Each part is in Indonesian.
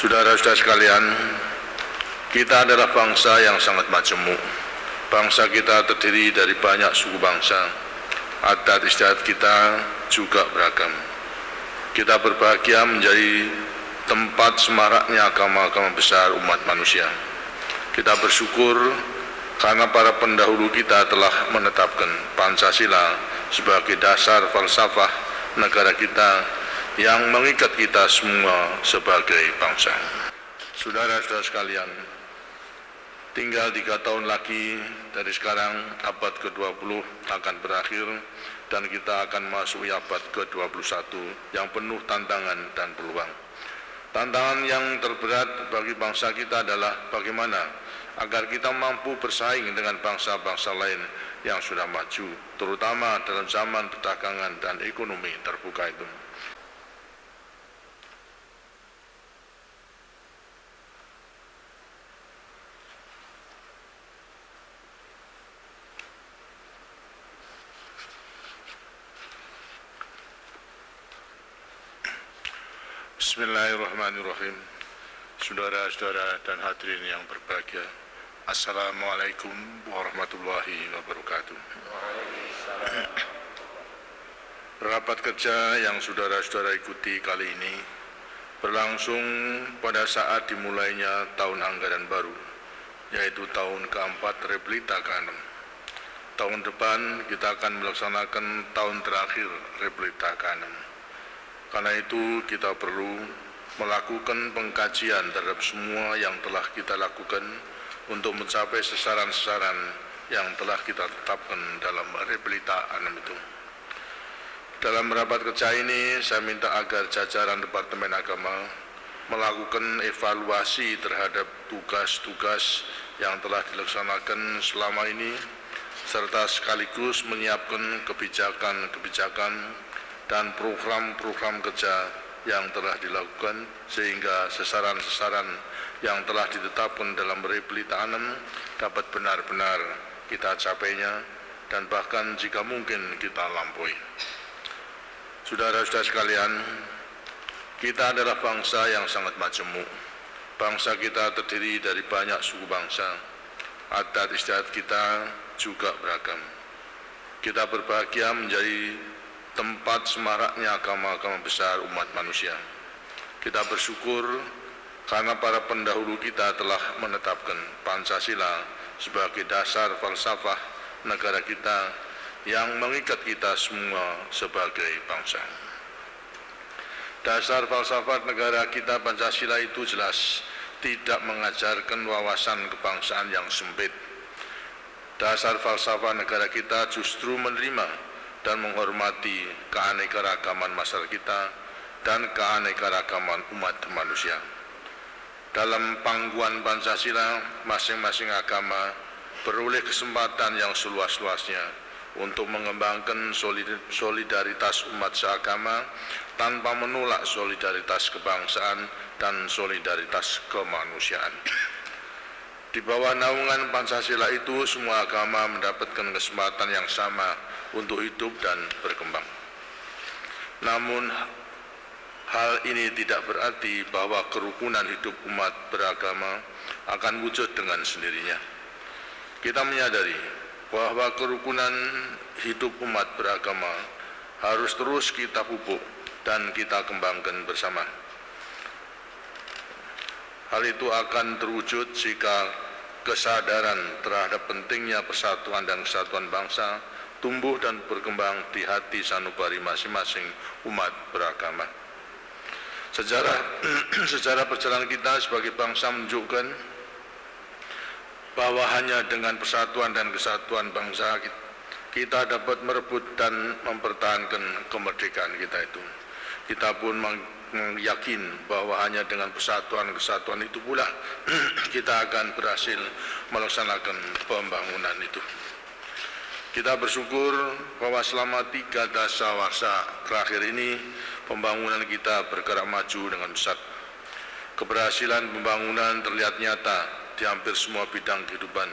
Saudara-saudara sekalian, kita adalah bangsa yang sangat majemuk. Bangsa kita terdiri dari banyak suku bangsa. Adat istiadat kita juga beragam. Kita berbahagia menjadi tempat semaraknya agama-agama besar umat manusia. Kita bersyukur karena para pendahulu kita telah menetapkan Pancasila sebagai dasar falsafah negara kita yang mengikat kita semua sebagai bangsa. Saudara-saudara sekalian, tinggal 3 tahun lagi dari sekarang abad ke-20 akan berakhir dan kita akan masuk abad ke-21 yang penuh tantangan dan peluang. Tantangan yang terberat bagi bangsa kita adalah bagaimana agar kita mampu bersaing dengan bangsa-bangsa lain yang sudah maju, terutama dalam zaman perdagangan dan ekonomi terbuka itu. Bismillahirrahmanirrahim. Saudara-saudara dan hadirin yang berbahagia, Assalamualaikum warahmatullahi wabarakatuh. Rapat kerja yang saudara-saudara ikuti kali ini berlangsung pada saat dimulainya tahun anggaran baru, yaitu tahun keempat Republik ke-6. Tahun depan kita akan melaksanakan tahun terakhir Republik ke-6. Karena itu kita perlu melakukan pengkajian terhadap semua yang telah kita lakukan untuk mencapai sasaran-sasaran yang telah kita tetapkan dalam Republik ke-6 itu. Dalam rapat kerja ini saya minta agar jajaran Departemen Agama melakukan evaluasi terhadap tugas-tugas yang telah dilaksanakan selama ini serta sekaligus menyiapkan kebijakan-kebijakan dan program-program kerja yang telah dilakukan sehingga sasaran-sasaran yang telah ditetapkan dalam Republik ke-6 dapat benar-benar kita capainya dan bahkan jika mungkin kita lampaui. Saudara-saudara sekalian, kita adalah bangsa yang sangat majemuk. Bangsa kita terdiri dari banyak suku bangsa. Adat istiadat kita juga beragam. Kita berbahagia menjadi tempat semaraknya agama-agama besar umat manusia. Kita bersyukur karena para pendahulu kita telah menetapkan Pancasila sebagai dasar falsafah negara kita yang mengikat kita semua sebagai bangsa. Dasar falsafah negara kita Pancasila itu jelas tidak mengajarkan wawasan kebangsaan yang sempit. Dasar falsafah negara kita justru menerima dan menghormati keanekaragaman masyarakat kita dan keanekaragaman umat manusia. Dalam pangkuan Pancasila, masing-masing agama beroleh kesempatan yang seluas-luasnya untuk mengembangkan solidaritas umat seagama tanpa menolak solidaritas kebangsaan dan solidaritas kemanusiaan. Di bawah naungan Pancasila itu, semua agama mendapatkan kesempatan yang sama untuk hidup dan berkembang. Namun, hal ini tidak berarti bahwa kerukunan hidup umat beragama akan wujud dengan sendirinya. Kita menyadari bahwa kerukunan hidup umat beragama harus terus kita pupuk dan kita kembangkan bersama. Hal itu akan terwujud jika kesadaran terhadap pentingnya persatuan dan kesatuan bangsa tumbuh dan berkembang di hati sanubari masing-masing umat beragama. Sejarah perjalanan kita sebagai bangsa menunjukkan bahwa hanya dengan persatuan dan kesatuan bangsa kita dapat merebut dan mempertahankan kemerdekaan kita itu. Kita pun yakin bahwa hanya dengan persatuan-kesatuan itu pula kita akan berhasil melaksanakan pembangunan itu. Kita bersyukur bahwa selama 3 dasawarsa terakhir ini pembangunan kita bergerak maju dengan pesat. Keberhasilan pembangunan terlihat nyata di hampir semua bidang kehidupan,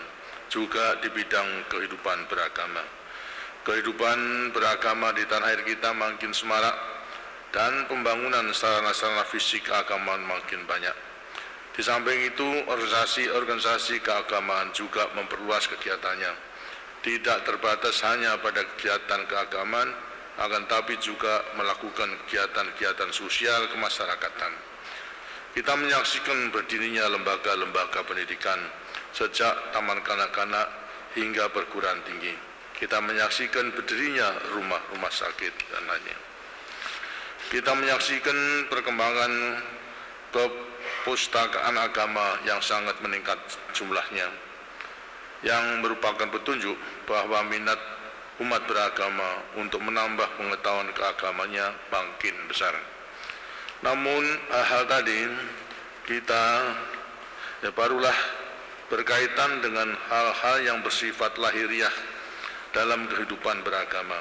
juga di bidang kehidupan beragama. Kehidupan beragama di tanah air kita makin semarak dan pembangunan sarana-sarana fisik agama makin banyak. Di samping itu, organisasi-organisasi keagamaan juga memperluas kegiatannya. Tidak terbatas hanya pada kegiatan keagamaan, akan tapi juga melakukan kegiatan-kegiatan sosial kemasyarakatan. Kita menyaksikan berdirinya lembaga-lembaga pendidikan sejak taman kanak-kanak hingga perguruan tinggi. Kita menyaksikan berdirinya rumah-rumah sakit dan lainnya. Kita menyaksikan perkembangan kepustakaan agama yang sangat meningkat jumlahnya, yang merupakan petunjuk bahwa minat umat beragama untuk menambah pengetahuan keagamannya makin besar. Namun hal tadi kita barulah berkaitan dengan hal-hal yang bersifat lahiriah dalam kehidupan beragama.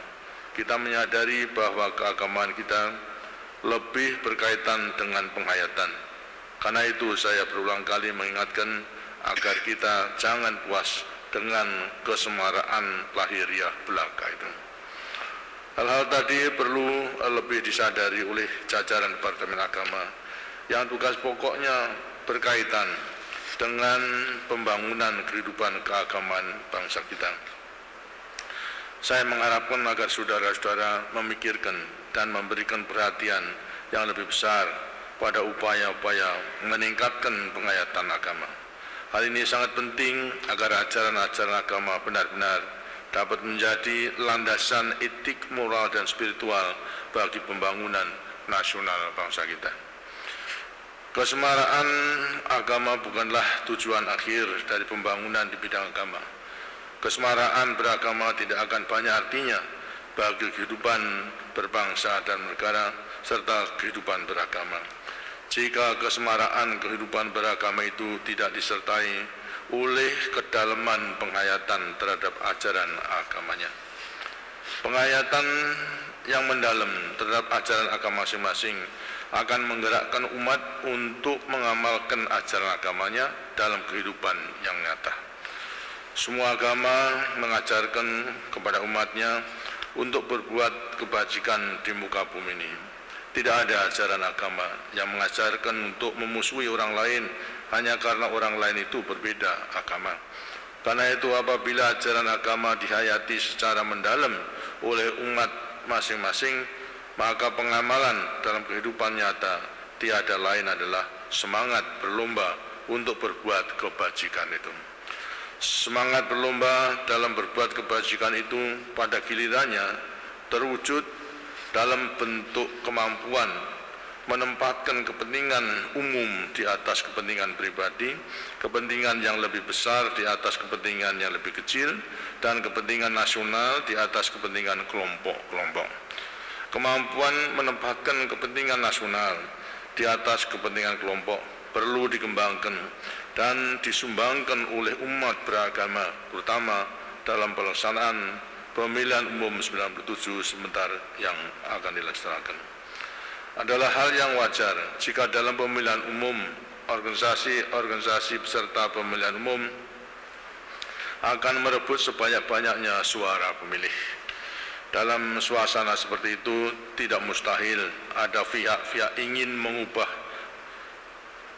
Kita menyadari bahwa keagamaan kita lebih berkaitan dengan penghayatan. Karena itu saya berulang kali mengingatkan agar kita jangan puas dengan kesemaraan lahiriah belaka itu. Hal-hal tadi perlu lebih disadari oleh jajaran Departemen Agama yang tugas pokoknya berkaitan dengan pembangunan kehidupan keagamaan bangsa kita. Saya mengharapkan agar saudara-saudara memikirkan dan memberikan perhatian yang lebih besar pada upaya-upaya meningkatkan penghayatan agama. Hal ini sangat penting agar ajaran-ajaran agama benar-benar dapat menjadi landasan etik, moral, dan spiritual bagi pembangunan nasional bangsa kita. Kesemaraan agama bukanlah tujuan akhir dari pembangunan di bidang agama. Kesemaraan beragama tidak akan banyak artinya bagi kehidupan berbangsa dan negara serta kehidupan beragama jika kesemaraan kehidupan beragama itu tidak disertai oleh kedalaman penghayatan terhadap ajaran agamanya. Penghayatan yang mendalam terhadap ajaran agama masing-masing akan menggerakkan umat untuk mengamalkan ajaran agamanya dalam kehidupan yang nyata. Semua agama mengajarkan kepada umatnya untuk berbuat kebajikan di muka bumi ini. Tidak ada ajaran agama yang mengajarkan untuk memusuhi orang lain hanya karena orang lain itu berbeda agama. Karena itu apabila ajaran agama dihayati secara mendalam oleh umat masing-masing, maka pengamalan dalam kehidupan nyata tiada lain adalah semangat berlomba untuk berbuat kebajikan itu. Semangat berlomba dalam berbuat kebajikan itu pada gilirannya terwujud dalam bentuk kemampuan menempatkan kepentingan umum di atas kepentingan pribadi, kepentingan yang lebih besar di atas kepentingan yang lebih kecil, dan kepentingan nasional di atas kepentingan kelompok-kelompok. Kemampuan menempatkan kepentingan nasional di atas kepentingan kelompok perlu dikembangkan dan disumbangkan oleh umat beragama, terutama dalam pelaksanaan pemilihan umum 97 sebentar yang akan dilaksanakan. Adalah hal yang wajar jika dalam pemilihan umum organisasi-organisasi peserta pemilihan umum akan merebut sebanyak-banyaknya suara pemilih. Dalam suasana seperti itu tidak mustahil ada pihak-pihak ingin mengubah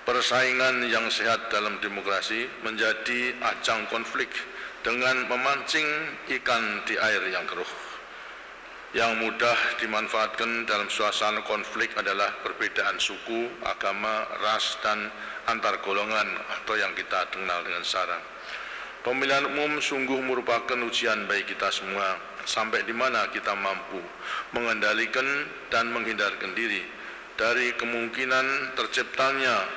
persaingan yang sehat dalam demokrasi menjadi ajang konflik dengan memancing ikan di air yang keruh. Yang mudah dimanfaatkan dalam suasana konflik adalah perbedaan suku, agama, ras, dan antar golongan atau yang kita kenal dengan SARA. Pemilihan umum sungguh merupakan ujian bagi kita semua, sampai di mana kita mampu mengendalikan dan menghindarkan diri dari kemungkinan terciptanya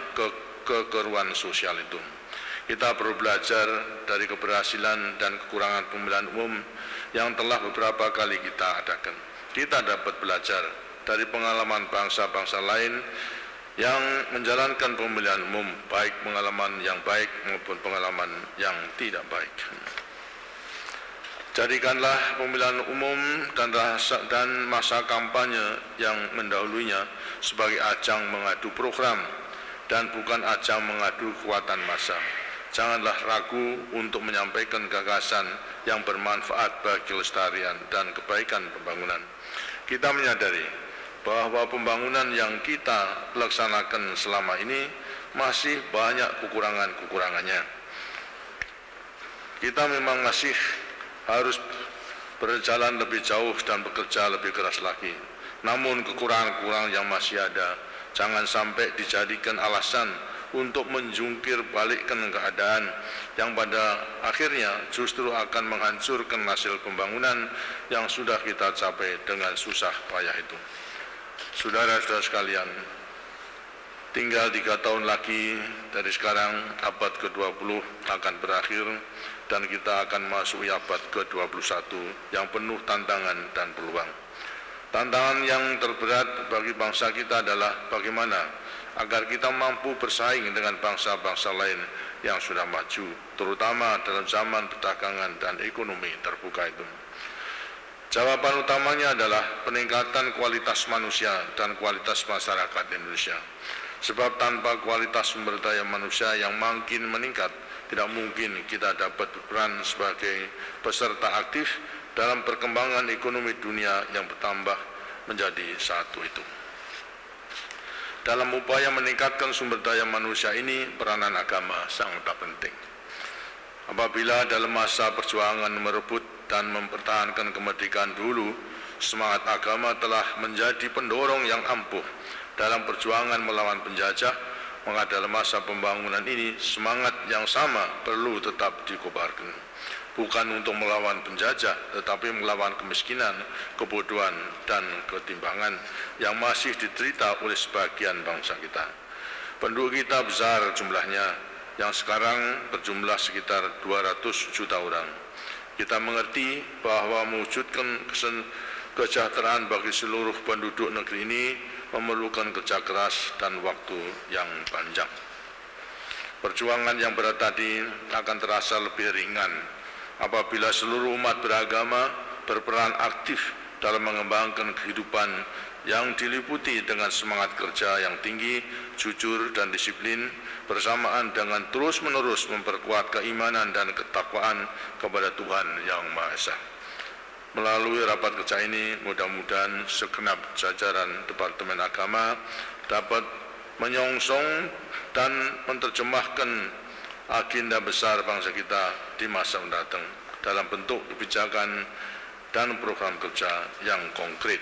kekeruan sosial itu. Kita perlu belajar dari keberhasilan dan kekurangan pemilihan umum yang telah beberapa kali kita adakan. Kita dapat belajar dari pengalaman bangsa-bangsa lain yang menjalankan pemilihan umum, baik pengalaman yang baik maupun pengalaman yang tidak baik. Jadikanlah pemilihan umum dan masa kampanye yang mendahulunya sebagai ajang mengadu program dan bukan ajang mengadu kekuatan massa. Janganlah ragu untuk menyampaikan gagasan yang bermanfaat bagi kelestarian dan kebaikan pembangunan. Kita menyadari bahwa pembangunan yang kita laksanakan selama ini masih banyak kekurangan-kekurangannya. Kita memang masih harus berjalan lebih jauh dan bekerja lebih keras lagi. Namun kekurangan-kekurangan yang masih ada jangan sampai dijadikan alasan untuk menjungkir balikkan keadaan yang pada akhirnya justru akan menghancurkan hasil pembangunan yang sudah kita capai dengan susah payah itu. Saudara-saudara sekalian, tinggal 3 tahun lagi dari sekarang abad ke-20 akan berakhir dan kita akan masuk abad ke-21 yang penuh tantangan dan peluang. Tantangan yang terberat bagi bangsa kita adalah bagaimana agar kita mampu bersaing dengan bangsa-bangsa lain yang sudah maju, terutama dalam zaman perdagangan dan ekonomi terbuka itu. Jawaban utamanya adalah peningkatan kualitas manusia dan kualitas masyarakat Indonesia. Sebab tanpa kualitas sumber daya manusia yang makin meningkat, tidak mungkin kita dapat berperan sebagai peserta aktif dalam perkembangan ekonomi dunia yang bertambah menjadi satu itu. Dalam upaya meningkatkan sumber daya manusia ini, peranan agama sangat penting. Apabila dalam masa perjuangan merebut dan mempertahankan kemerdekaan dulu, semangat agama telah menjadi pendorong yang ampuh dalam perjuangan melawan penjajah, maka dalam masa pembangunan ini semangat yang sama perlu tetap dikobarkan. Bukan untuk melawan penjajah, tetapi melawan kemiskinan, kebodohan, dan ketimpangan yang masih diderita oleh sebagian bangsa kita. Penduduk kita besar jumlahnya, yang sekarang berjumlah sekitar 200 juta orang. Kita mengerti bahwa mewujudkan kesejahteraan bagi seluruh penduduk negeri ini memerlukan kerja keras dan waktu yang panjang. Perjuangan yang berat tadi akan terasa lebih ringan apabila seluruh umat beragama berperan aktif dalam mengembangkan kehidupan yang diliputi dengan semangat kerja yang tinggi, jujur dan disiplin, bersamaan dengan terus-menerus memperkuat keimanan dan ketakwaan kepada Tuhan Yang Maha Esa. Melalui rapat kerja ini, mudah-mudahan segenap jajaran Departemen Agama dapat menyongsong dan menerjemahkan agenda besar bangsa kita di masa mendatang dalam bentuk kebijakan dan program kerja yang konkret.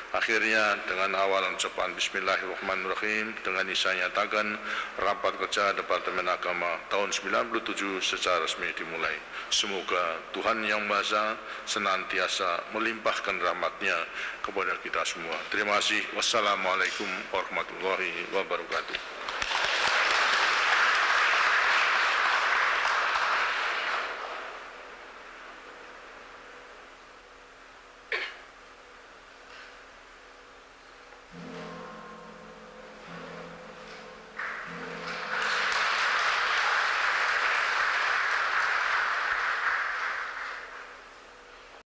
Akhirnya dengan awalan ucapan Bismillahirrahmanirrahim, dengan ini saya nyatakan rapat kerja Departemen Agama tahun 97 secara resmi dimulai. Semoga Tuhan Yang Maha Esa senantiasa melimpahkan rahmat-Nya kepada kita semua. Terima kasih. Wassalamualaikum warahmatullahi wabarakatuh.